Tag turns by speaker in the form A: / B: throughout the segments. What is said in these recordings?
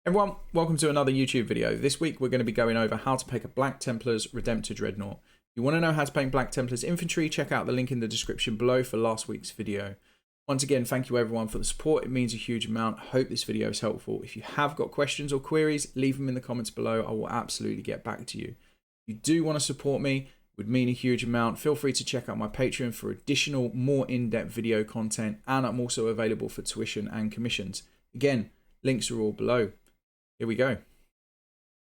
A: Everyone, welcome to another YouTube video. This week we're going to be going over how to paint a Black Templars Redemptor Dreadnought. If you want to know how to paint Black Templars infantry, check out the link in the description below for last week's video. Once again, thank you everyone for the support. It means a huge amount. I hope this video is helpful. If you have got questions or queries, leave them in the comments below. I will absolutely get back to you. If you do want to support me, it would mean a huge amount. Feel free to check out my Patreon for additional, more in-depth video content, and I'm also available for tuition and commissions. Again, links are all below. Here we go.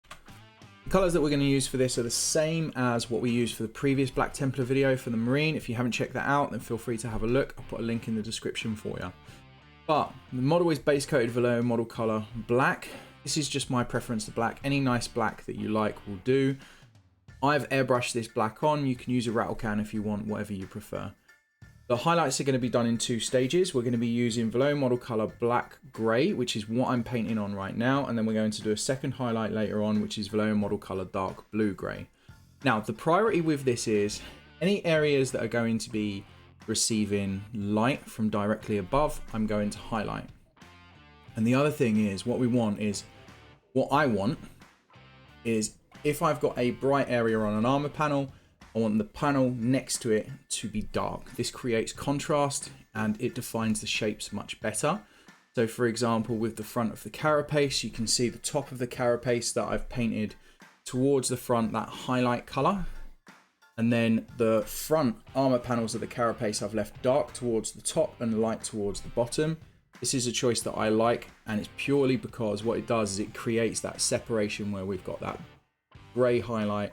A: The colours that we're going to use for this are the same as what we used for the previous Black Templar video for the Marine. If you haven't checked that out, then feel free to have a look. I'll put a link in the description for you. But the model is base coated Vallejo model colour black. This is just my preference to black. Any nice black that you like will do. I've airbrushed this black on. You can use a rattle can if you want, whatever you prefer. The highlights are going to be done in two stages. We're going to be using Vallejo model colour black grey, which is what I'm painting on right now. And then we're going to do a second highlight later on, which is Vallejo model colour dark blue grey. Now, the priority with this is any areas that are going to be receiving light from directly above, I'm going to highlight. And the other thing is what I want is if I've got a bright area on an armour panel, I want the panel next to it to be dark. This creates contrast and it defines the shapes much better. So for example, with the front of the carapace, you can see the top of the carapace that I've painted towards the front, that highlight color. And then the front armor panels of the carapace I've left dark towards the top and light towards the bottom. This is a choice that I like, and it's purely because what it does is it creates that separation where we've got that gray highlight,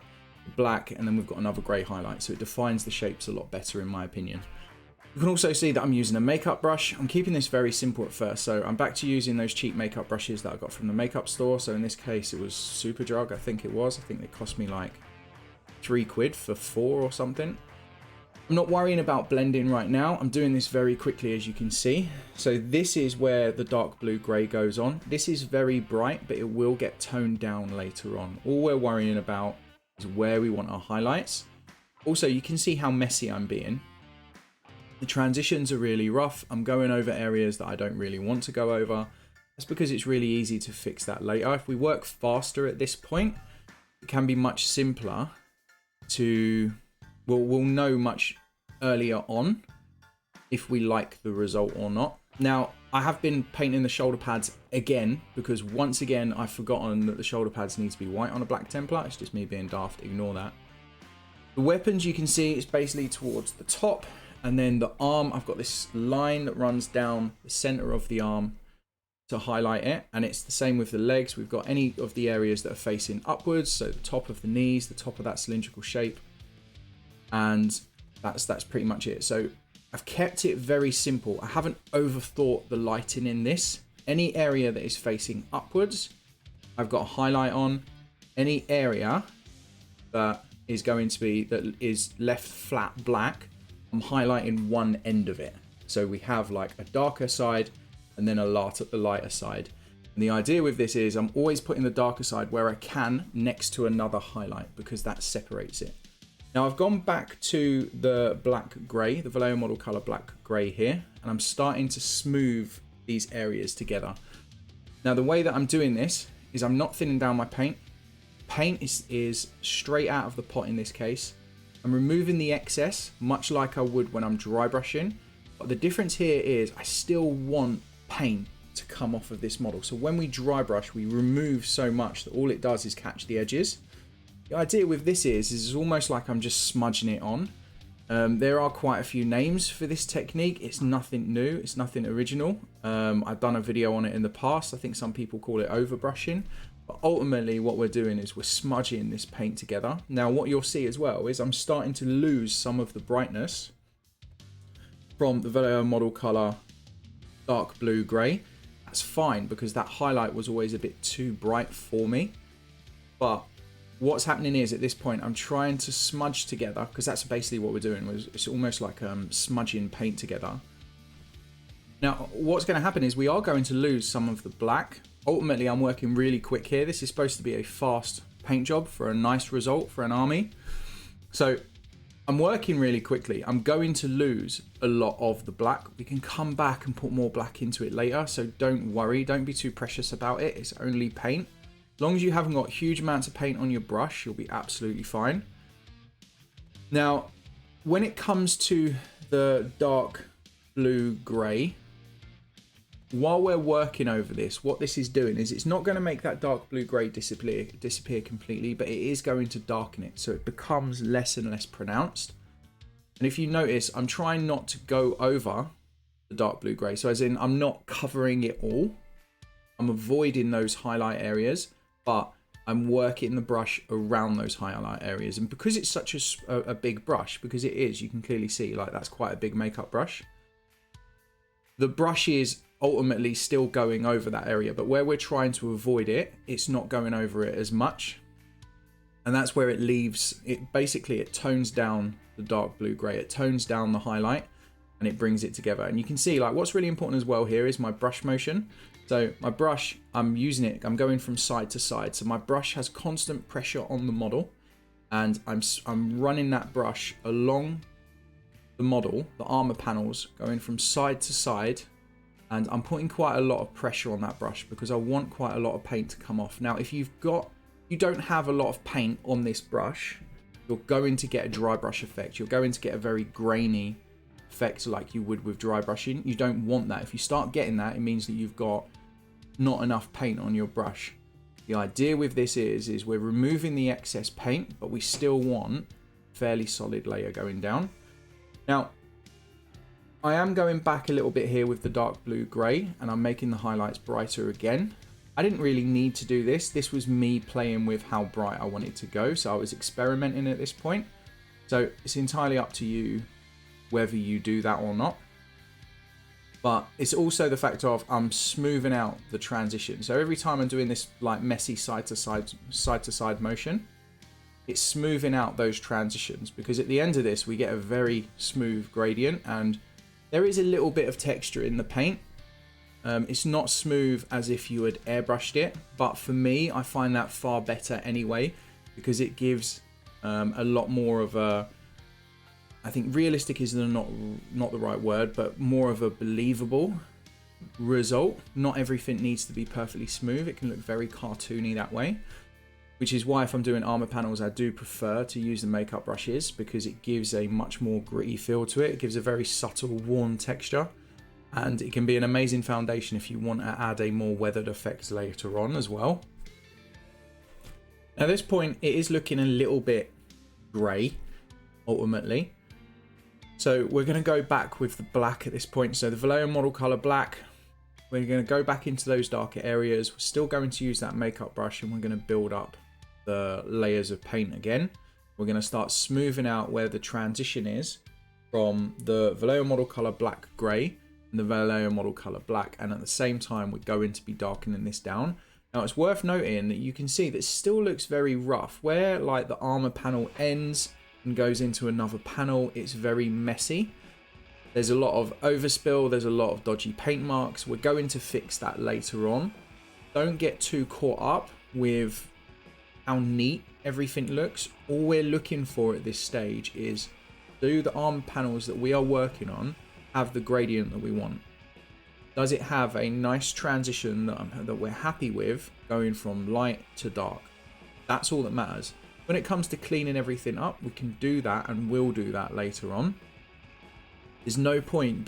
A: black, and then we've got another grey highlight, so it defines the shapes a lot better in my opinion. You can also see that I'm using a makeup brush. I'm keeping this very simple at first, so I'm back to using those cheap makeup brushes that I got from the makeup store. So in this case it was Superdrug, I think it was. I think they cost me like £3 for 4 or something. I'm not worrying about blending right now. I'm doing this very quickly, as you can see. So this is where the dark blue grey goes on. This is very bright, but it will get toned down later on. All we're worrying about is where we want our highlights. Also, you can see how messy I'm being. The transitions are really rough. I'm going over areas that I don't really want to go over. That's because it's really easy to fix that later. If we work faster at this point, it can be much simpler to, we'll know much earlier on if we like the result or not. Now, I have been painting the shoulder pads again because once again I've forgotten that the shoulder pads need to be white on a Black Templar. It's just me being daft, ignore that. The weapons, you can see it's basically towards the top, and then the arm, I've got this line that runs down the center of the arm to highlight it, and it's the same with the legs. We've got any of the areas that are facing upwards, so the top of the knees, the top of that cylindrical shape, and that's pretty much it. So I've kept it very simple. I haven't overthought the lighting in this. Any area that is facing upwards, I've got a highlight on. Any area that is going to be, that is left flat black, I'm highlighting one end of it. So we have like a darker side and then a lighter side. And the idea with this is I'm always putting the darker side where I can next to another highlight because that separates it. Now I've gone back to the black grey, the Vallejo model colour black grey here, and I'm starting to smooth these areas together. Now the way that I'm doing this is I'm not thinning down my paint. Paint is straight out of the pot in this case. I'm removing the excess, much like I would when I'm dry brushing. But the difference here is I still want paint to come off of this model. So when we dry brush, we remove so much that all it does is catch the edges. The idea with this is it's almost like I'm just smudging it on. There are quite a few names for this technique. It's nothing new. It's nothing original. I've done a video on it in the past. I think some people call it overbrushing. But ultimately what we're doing is we're smudging this paint together. Now what you'll see as well is I'm starting to lose some of the brightness from the Vallejo model colour dark blue grey. That's fine because that highlight was always a bit too bright for me. But what's happening is at this point I'm trying to smudge together, because that's basically what we're doing. It's almost like smudging paint together. Now what's going to happen is we are going to lose some of the black. Ultimately I'm working really quick here. This is supposed to be a fast paint job for a nice result for an army. So I'm working really quickly. I'm going to lose a lot of the black. We can come back and put more black into it later, so don't worry. Don't be too precious about it. It's only paint. As long as you haven't got huge amounts of paint on your brush, you'll be absolutely fine. Now, when it comes to the dark blue grey, while we're working over this, what this is doing is it's not going to make that dark blue grey disappear completely, but it is going to darken it, so it becomes less and less pronounced. And if you notice, I'm trying not to go over the dark blue grey, so as in I'm not covering it all. I'm avoiding those highlight areas, but I'm working the brush around those highlight areas. And because it's such a big brush, because it is, you can clearly see like that's quite a big makeup brush. The brush is ultimately still going over that area, but where we're trying to avoid it, it's not going over it as much. And that's where it leaves it. Basically, it tones down the dark blue grey, it tones down the highlight, and it brings it together. And you can see like what's really important as well here is my brush motion. So my brush, I'm using it, I'm going from side to side. So my brush has constant pressure on the model, and I'm running that brush along the model, the armor panels, going from side to side. And I'm putting quite a lot of pressure on that brush because I want quite a lot of paint to come off. Now, if you don't have a lot of paint on this brush, you're going to get a dry brush effect. You're going to get a very grainy effect like you would with dry brushing. You don't want that. If you start getting that, it means that you've got not enough paint on your brush. The idea with this is we're removing the excess paint, but we still want a fairly solid layer going down. Now, I am going back a little bit here with the dark blue grey, and I'm making the highlights brighter again. I didn't really need to do this. This was me playing with how bright I wanted to go, so I was experimenting at this point. So it's entirely up to you whether you do that or not. But it's also the fact of I'm smoothing out the transition. So every time I'm doing this like messy side to side motion, it's smoothing out those transitions, because at the end of this we get a very smooth gradient, and there is a little bit of texture in the paint. It's not smooth as if you had airbrushed it, but for me, I find that far better anyway, because it gives a lot more of a, I think realistic is not the right word, but more of a believable result. Not everything needs to be perfectly smooth. It can look very cartoony that way, which is why if I'm doing armor panels, I do prefer to use the makeup brushes, because it gives a much more gritty feel to it. It gives a very subtle, worn texture, and it can be an amazing foundation if you want to add a more weathered effect later on as well. At this point, it is looking a little bit grey, ultimately. So we're going to go back with the black at this point. So the Vallejo model color black, we're going to go back into those darker areas. We're still going to use that makeup brush, and we're going to build up the layers of paint again. We're going to start smoothing out where the transition is from the Vallejo model color black grey and the Vallejo model color black, and at the same time we're going to be darkening this down. Now it's worth noting that you can see that it still looks very rough. Where like the armor panel ends and goes into another panel, it's very messy. There's a lot of overspill, there's a lot of dodgy paint marks. We're going to fix that later on. Don't get too caught up with how neat everything looks. All we're looking for at this stage is, do the armor panels that we are working on have the gradient that we want? Does it have a nice transition that we're happy with, going from light to dark? That's all that matters. When it comes to cleaning everything up, we can do that, and we'll do that later on. There's no point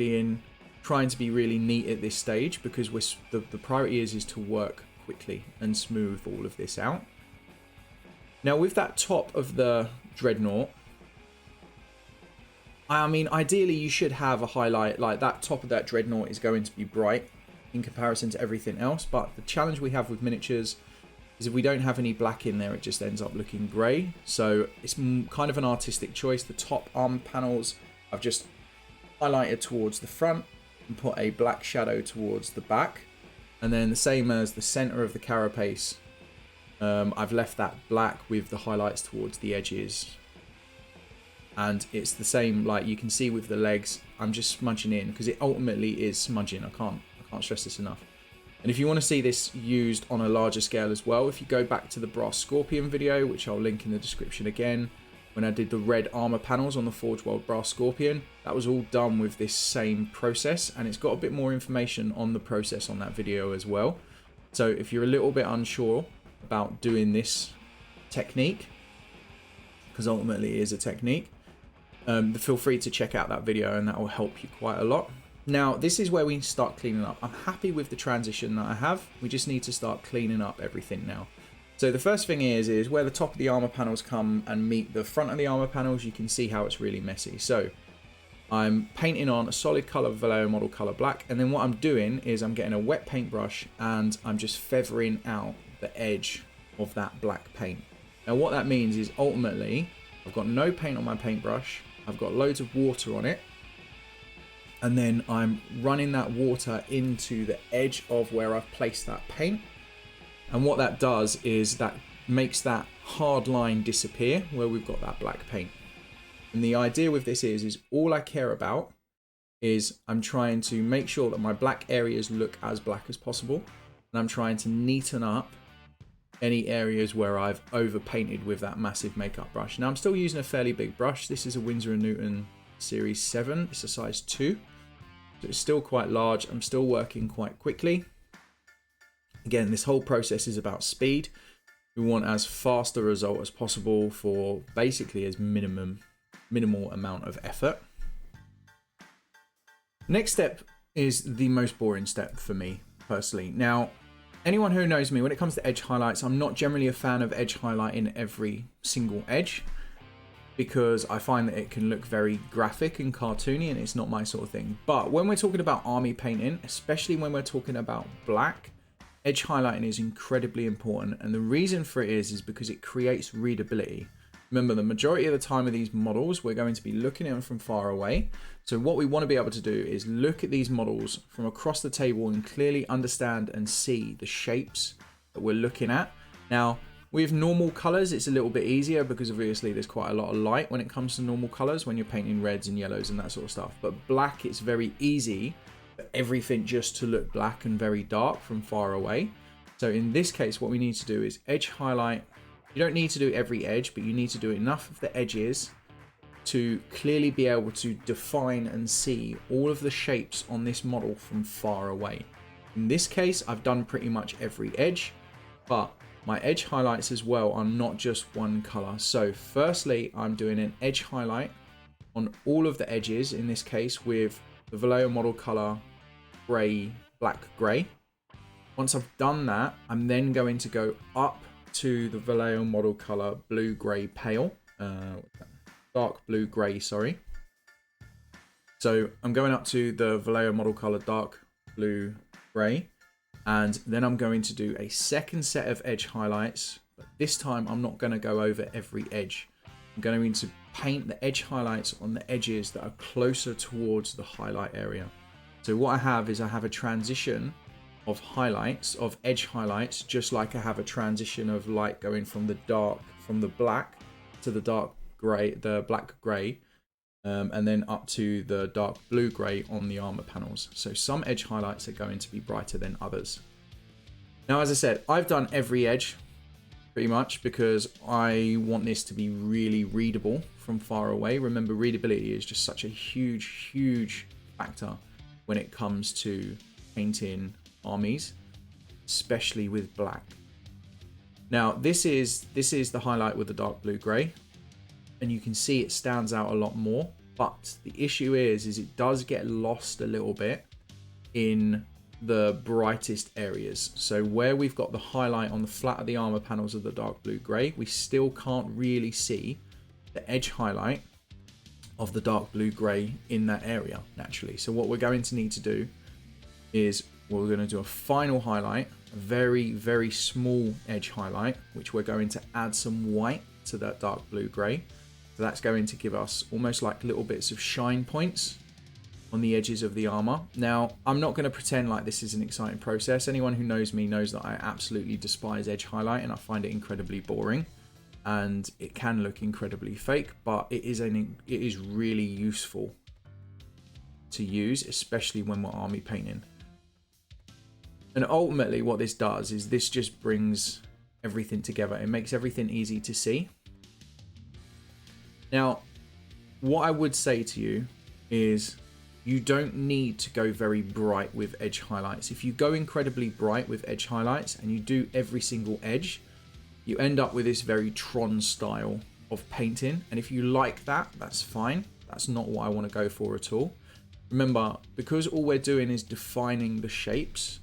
A: trying to be really neat at this stage, because the priority is to work quickly and smooth all of this out. Now with that top of the Dreadnought, I mean, ideally you should have a highlight, like that top of that Dreadnought is going to be bright in comparison to everything else. But the challenge we have with miniatures is if we don't have any black in there, it just ends up looking grey. So it's kind of an artistic choice. The top arm panels I've just highlighted towards the front and put a black shadow towards the back. And then the same as the center of the carapace, I've left that black with the highlights towards the edges. And it's the same, like you can see with the legs, I'm just smudging in, because it ultimately is smudging. I can't stress this enough. And if you want to see this used on a larger scale as well, if you go back to the Brass Scorpion video, which I'll link in the description again, when I did the red armor panels on the Forge World Brass Scorpion. That was all done with this same process, and it's got a bit more information on the process on that video as well. So if you're a little bit unsure about doing this technique, because ultimately it is a technique, feel free to check out that video, and that will help you quite a lot. Now, this is where we start cleaning up. I'm happy with the transition that I have. We just need to start cleaning up everything now. So the first thing is where the top of the armor panels come and meet the front of the armor panels, you can see how it's really messy. So I'm painting on a solid color Vallejo model color black, and then what I'm doing is I'm getting a wet paintbrush and I'm just feathering out the edge of that black paint. Now what that means is ultimately I've got no paint on my paintbrush, I've got loads of water on it, and then I'm running that water into the edge of where I've placed that paint. And what that does is that makes that hard line disappear where we've got that black paint. And the idea with this is all I care about is I'm trying to make sure that my black areas look as black as possible. And I'm trying to neaten up any areas where I've overpainted with that massive makeup brush. Now I'm still using a fairly big brush. This is a Winsor & Newton Series 7. It's a size 2. So it's still quite large. I'm still working quite quickly. Again, this whole process is about speed. We want as fast a result as possible for basically as minimal amount of effort. Next step is the most boring step for me personally. Now, anyone who knows me, when it comes to edge highlights, I'm not generally a fan of edge highlighting every single edge, because I find that it can look very graphic and cartoony, and it's not my sort of thing. But when we're talking about army painting, especially when we're talking about black, edge highlighting is incredibly important, and the reason for it is because it creates readability. Remember, the majority of the time of these models, we're going to be looking at them from far away. So what we want to be able to do is look at these models from across the table and clearly understand and see the shapes that we're looking at. Now, with normal colors, it's a little bit easier because obviously there's quite a lot of light when it comes to normal colors when you're painting reds and yellows and that sort of stuff. But black, it's very easy for everything just to look black and very dark from far away. So in this case, what we need to do is edge highlight. You don't need to do every edge, but you need to do enough of the edges to clearly be able to define and see all of the shapes on this model from far away. In this case, I've done pretty much every edge, but my edge highlights as well are not just one color. So firstly, I'm doing an edge highlight on all of the edges, in this case with the Vallejo model color gray, black gray. Once I've done that, I'm then going to go up to the Vallejo model color blue gray pale, dark blue gray, sorry. So I'm going up to the Vallejo model color dark blue gray, and then I'm going to do a second set of edge highlights, but this time I'm not going to go over every edge. I'm going to paint the edge highlights on the edges that are closer towards the highlight area. So what I have is I have a transition of highlights, of edge highlights, just like I have a transition of light going from the dark, from the black to the dark gray, the black gray, and then up to the dark blue gray on the armor panels. So some edge highlights are going to be brighter than others. Now, as I said, I've done every edge pretty much because I want this to be really readable from far away. Remember, readability is just such a huge factor when it comes to painting armies, especially with black. Now, this is the highlight with the dark blue gray, and you can see it stands out a lot more, but the issue is it does get lost a little bit in the brightest areas. So where we've got the highlight on the flat of the armor panels of the dark blue gray, we still can't really see the edge highlight of the dark blue gray in that area naturally. So what we're going to need to do is we're going to do a final highlight, a very small edge highlight, which we're going to add some white to that dark blue gray. So that's going to give us almost like little bits of shine points on the edges of the armor. Now, I'm not going to pretend like this is an exciting process. Anyone who knows me knows that I absolutely despise edge highlight and I find it incredibly boring, and it can look incredibly fake, but it is really useful to use, especially when we're army painting. And ultimately what this does is this just brings everything together. It makes everything easy to see. Now, what I would say to you is you don't need to go very bright with edge highlights. If you go incredibly bright with edge highlights and you do every single edge, you end up with this very Tron style of painting. And if you like that, that's fine. That's not what I want to go for at all. Remember, because all we're doing is defining the shapes,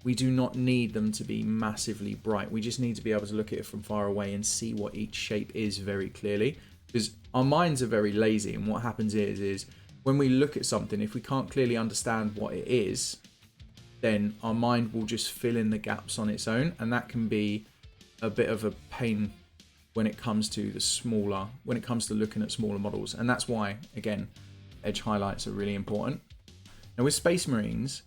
A: we do not need them to be massively bright. We just need to be able to look at it from far away and see what each shape is very clearly. Because our minds are very lazy, and what happens is when we look at something, if we can't clearly understand what it is, then our mind will just fill in the gaps on its own, and that can be a bit of a pain when it comes to looking at smaller models. And that's why, again, edge highlights are really important. Now with Space Marines,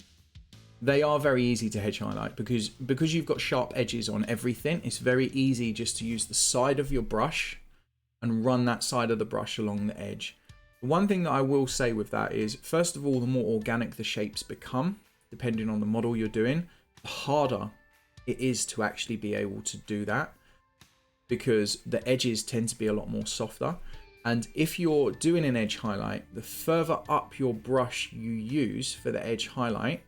A: they are very easy to edge highlight because you've got sharp edges on everything. It's very easy just to use the side of your brush and run that side of the brush along the edge. One thing that I will say with that is, first of all, the more organic the shapes become, depending on the model you're doing, the harder it is to actually be able to do that, because the edges tend to be a lot more softer. And if you're doing an edge highlight, the further up your brush you use for the edge highlight,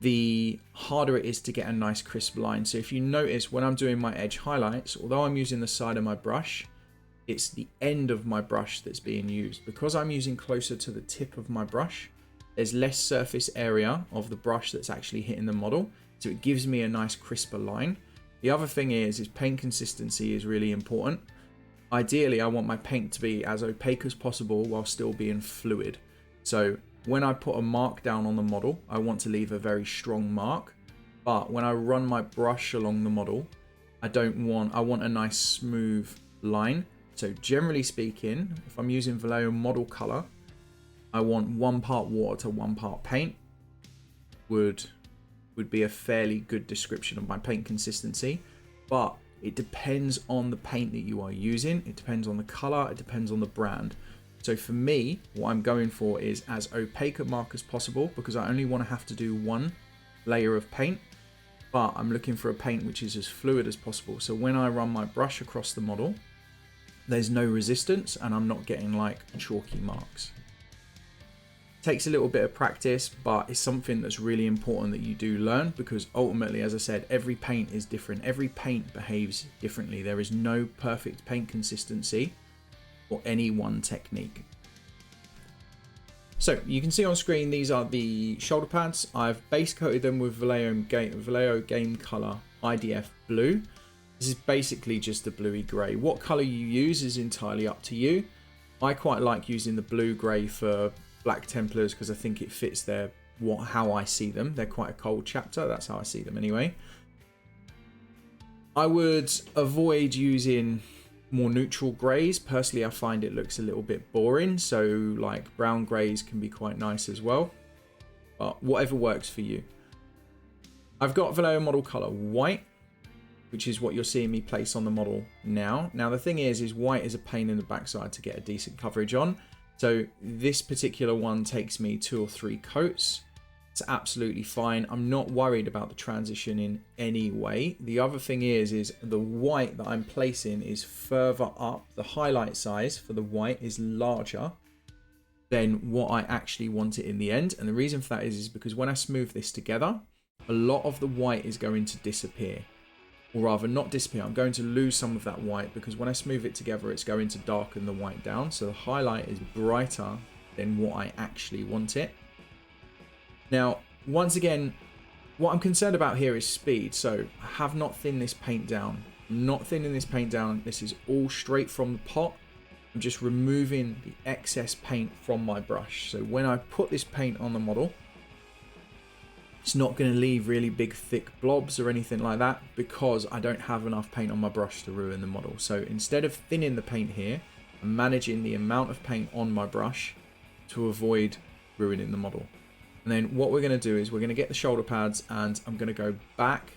A: the harder it is to get a nice crisp line. So if you notice, when I'm doing my edge highlights, although I'm using the side of my brush, it's the end of my brush that's being used. Because I'm using closer to the tip of my brush, there's less surface area of the brush that's actually hitting the model, so it gives me a nice crisper line. The other thing is paint consistency is really important. Ideally, I want my paint to be as opaque as possible while still being fluid. So when I put a mark down on the model, I want to leave a very strong mark. But when I run my brush along the model, I want a nice smooth line. So generally speaking, if I'm using Vallejo model color, I want 1 part water to 1 part paint would be a fairly good description of my paint consistency. But it depends on the paint that you are using. It depends on the color. It depends on the brand. So for me, what I'm going for is as opaque a mark as possible, because I only want to have to do 1 layer of paint, but I'm looking for a paint which is as fluid as possible. So when I run my brush across the model, there's no resistance and I'm not getting like chalky marks. Takes a little bit of practice, but it's something that's really important that you do learn, because ultimately, as I said, every paint is different. Every paint behaves differently. There is no perfect paint consistency for any one technique. So you can see on screen, these are the shoulder pads. I've base coated them with Vallejo Game Colour IDF Blue. This is basically just a bluey grey. What colour you use is entirely up to you. I quite like using the blue grey for Black Templars because I think it fits how I see them. They're quite a cold chapter. That's how I see them anyway. I would avoid using more neutral greys. Personally, I find it looks a little bit boring. So like brown greys can be quite nice as well. But whatever works for you. I've got Vallejo model color white, which is what you're seeing me place on the model now. Now the thing is white is a pain in the backside to get a decent coverage on. So this particular one takes me 2 or 3 coats. It's absolutely fine. I'm not worried about the transition in any way. The other thing is the white that I'm placing is further up. The highlight size for the white is larger than what I actually want it in the end. And the reason for that is because when I smooth this together, a lot of the white is going to disappear. Or rather, not disappear, I'm going to lose some of that white because when I smooth it together, it's going to darken the white down. So the highlight is brighter than what I actually want it. Now, once again, what I'm concerned about here is speed. So I have not thinned this paint down. I'm not thinning this paint down. This is all straight from the pot. I'm just removing the excess paint from my brush. So when I put this paint on the model, it's not going to leave really big thick blobs or anything like that because I don't have enough paint on my brush to ruin the model. So instead of thinning the paint here, I'm managing the amount of paint on my brush to avoid ruining the model. And then what we're going to do is we're going to get the shoulder pads and I'm going to go back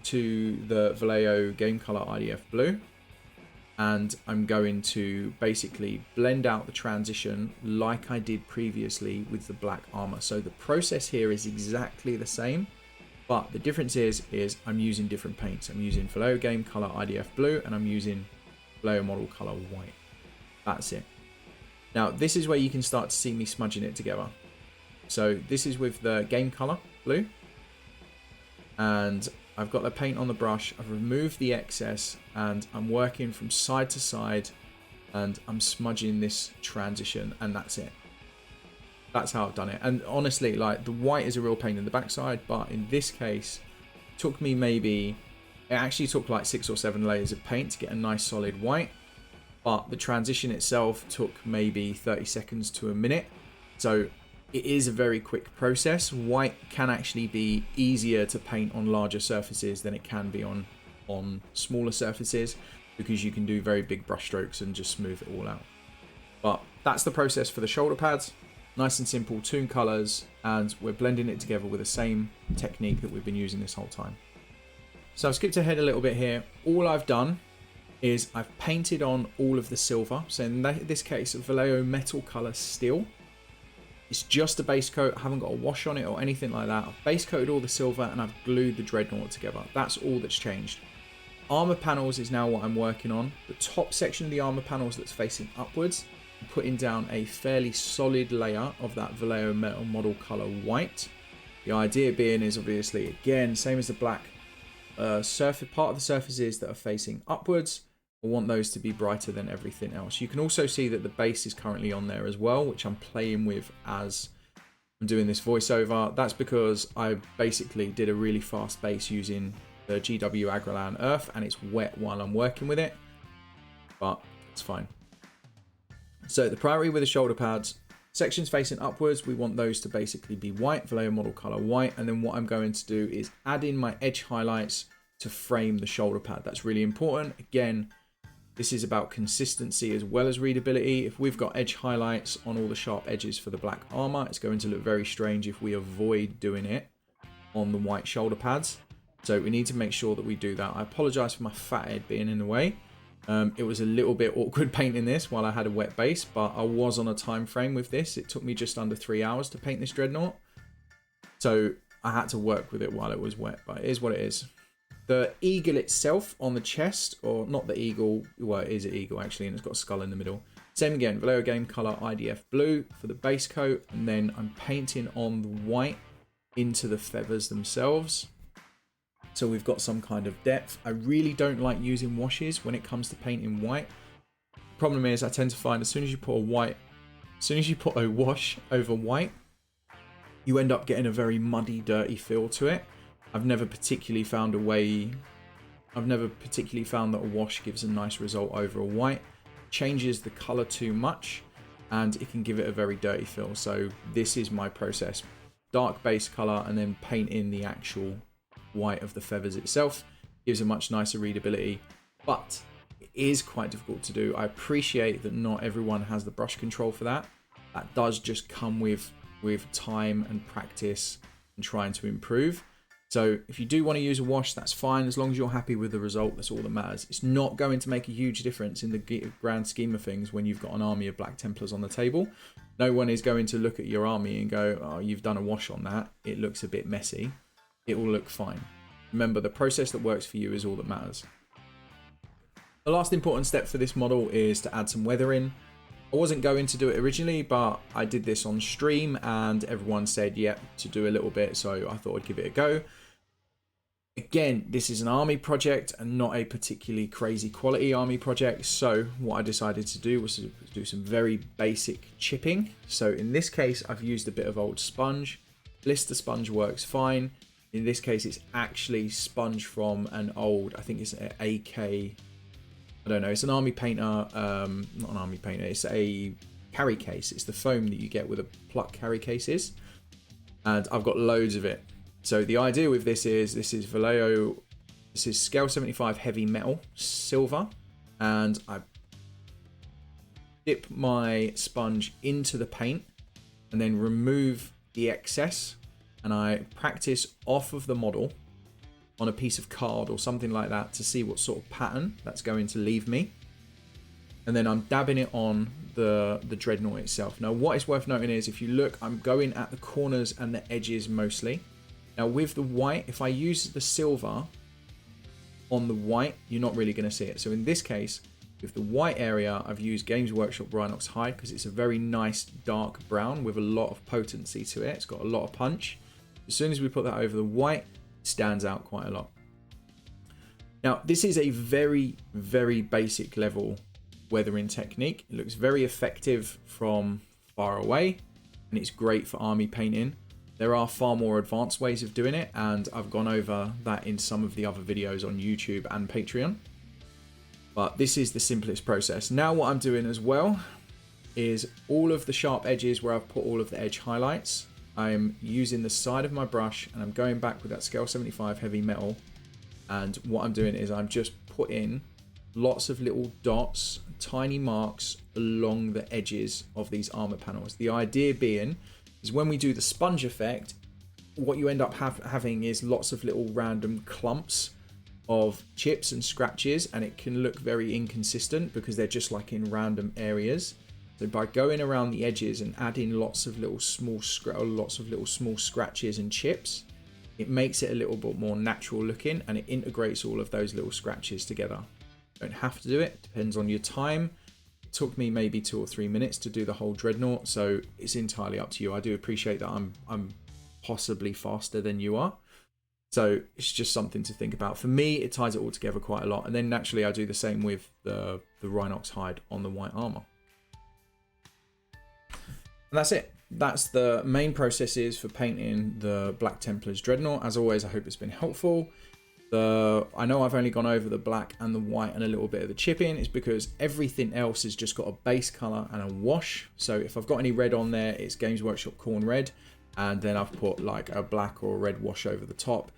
A: to the Vallejo Game Colour IDF Blue. And I'm going to basically blend out the transition like I did previously with the black armor. So the process here is exactly the same, but the difference is I'm using different paints. I'm using Vallejo Game Colour IDF Blue and I'm using Vallejo Model Color White. That's it. Now, this is where you can start to see me smudging it together. So this is with the game color blue. And I've got the paint on the brush. I've removed the excess and I'm working from side to side and I'm smudging this transition, and that's it. That's how I've done it. And honestly, like, the white is a real pain in the backside, but in this case, it took me maybe, it actually took like 6 or 7 layers of paint to get a nice solid white. But the transition itself took maybe 30 seconds to a minute. So it is a very quick process. White can actually be easier to paint on larger surfaces than it can be on smaller surfaces, because you can do very big brush strokes and just smooth it all out. But that's the process for the shoulder pads. Nice and simple, 2 colors, and we're blending it together with the same technique that we've been using this whole time. So I've skipped ahead a little bit here. All I've done is I've painted on all of the silver. So in this case, Vallejo metal color steel. It's just a base coat. I haven't got a wash on it or anything like that. I've base coated all the silver and I've glued the dreadnought together. That's all that's changed. Armor panels is now what I'm working on. The top section of the armor panels that's facing upwards, I'm putting down a fairly solid layer of that Vallejo metal model color white. The idea being is obviously, again, same as the black surface, part of the surfaces that are facing upwards, I want those to be brighter than everything else. You can also see that the base is currently on there as well, which I'm playing with as I'm doing this voiceover. That's because I basically did a really fast base using the GW Agralan Earth, and it's wet while I'm working with it, but it's fine. So the priority with the shoulder pads, sections facing upwards, we want those to basically be white, Vallejo model color white, and then what I'm going to do is add in my edge highlights to frame the shoulder pad. That's really important. Again, this is about consistency as well as readability. If we've got edge highlights on all the sharp edges for the black armor, it's going to look very strange if we avoid doing it on the white shoulder pads. So we need to make sure that we do that. I apologize for my fat head being in the way. It was a little bit awkward painting this while I had a wet base, but I was on a time frame with this. It took me just under 3 hours to paint this dreadnought. So I had to work with it while it was wet, but it is what it is. The eagle itself on the chest, or not the eagle, well, it is an eagle actually, and it's got a skull in the middle. Same again, Vallejo game color IDF Blue for the base coat, and then I'm painting on the white into the feathers themselves. So we've got some kind of depth. I really don't like using washes when it comes to painting white. Problem is, I tend to find as soon as you put a wash over white, you end up getting a very muddy, dirty feel to it. I've never particularly found that a wash gives a nice result over a white. Changes the color too much, and it can give it a very dirty feel. So this is my process: dark base color and then paint in the actual white of the feathers itself. Gives a much nicer readability, but it is quite difficult to do. I appreciate that not everyone has the brush control for that. That does just come with time and practice and trying to improve. So if you do want to use a wash, that's fine, as long as you're happy with the result. That's all that matters. It's not going to make a huge difference in the grand scheme of things when you've got an army of Black Templars on the table. No one is going to look at your army and go, oh, you've done a wash on that, it looks a bit messy. It will look fine. Remember, the process that works for you is all that matters. The last important step for this model is to add some weathering. I wasn't going to do it originally, but I did this on stream and everyone said, yep, to do a little bit, so I thought I'd give it a go. Again, this is an army project and not a particularly crazy quality army project, so what I decided to do was to do some very basic chipping. So in this case, I've used a bit of old sponge. Blister sponge works fine. In this case, it's actually sponge from an old, I think it's an AK, I don't know, it's an army painter, not an army painter, it's a carry case. It's the foam that you get with a pluck carry cases, and I've got loads of it. So the idea with this is Vallejo, this is scale 75 heavy metal, silver, and I dip my sponge into the paint and then remove the excess, and I practice off of the model on a piece of card or something like that to see what sort of pattern that's going to leave me. And then I'm dabbing it on the dreadnought itself. Now what is worth noting is, if you look, I'm going at the corners and the edges mostly. Now with the white, if I use the silver on the white, you're not really going to see it. So in this case, With the white area, I've used Games Workshop Rhinox Hide because it's a very nice dark brown with a lot of potency to it. It's got a lot of punch. As soon as we put that over the white, it stands out quite a lot. Now, this is a very, very basic level weathering technique. It looks very effective from far away, and it's great for army painting. There are far more advanced ways of doing it, and I've gone over that in some of the other videos on YouTube and Patreon. But this is the simplest process. Now what I'm doing as well is all of the sharp edges where I've put all of the edge highlights, I'm using the side of my brush and I'm going back with that scale 75 heavy metal. And what I'm doing is I'm just putting lots of little dots, tiny marks along the edges of these armor panels. The idea being is when we do the sponge effect, what you end up having is lots of little random clumps of chips and scratches, and it can look very inconsistent because they're just like in random areas. So by going around the edges and adding lots of little small scratches and chips, it makes it a little bit more natural looking, and it integrates all of those little scratches together. You don't have to do it, depends on your time. It took me maybe 2 or 3 minutes to do the whole dreadnought, so it's entirely up to you. I do appreciate that I'm possibly faster than you are. So it's just something to think about. For me, it ties it all together quite a lot. And then naturally, I do the same with the Rhinox hide on the white armor. And that's it. That's the main processes for painting the Black Templars Dreadnought. As always, I hope it's been helpful. I know I've only gone over the black and the white and a little bit of the chipping. It's because everything else has just got a base color and a wash. So if I've got any red on there, it's Games Workshop Corn Red. And then I've put like a black or a red wash over the top.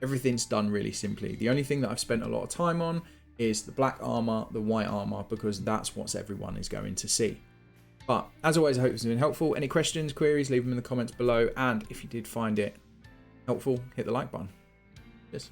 A: Everything's done really simply. The only thing that I've spent a lot of time on is the black armor, the white armor, because that's what everyone is going to see. But as always, I hope it's been helpful. Any questions, queries, leave them in the comments below. And if you did find it helpful, hit the like button. Cheers.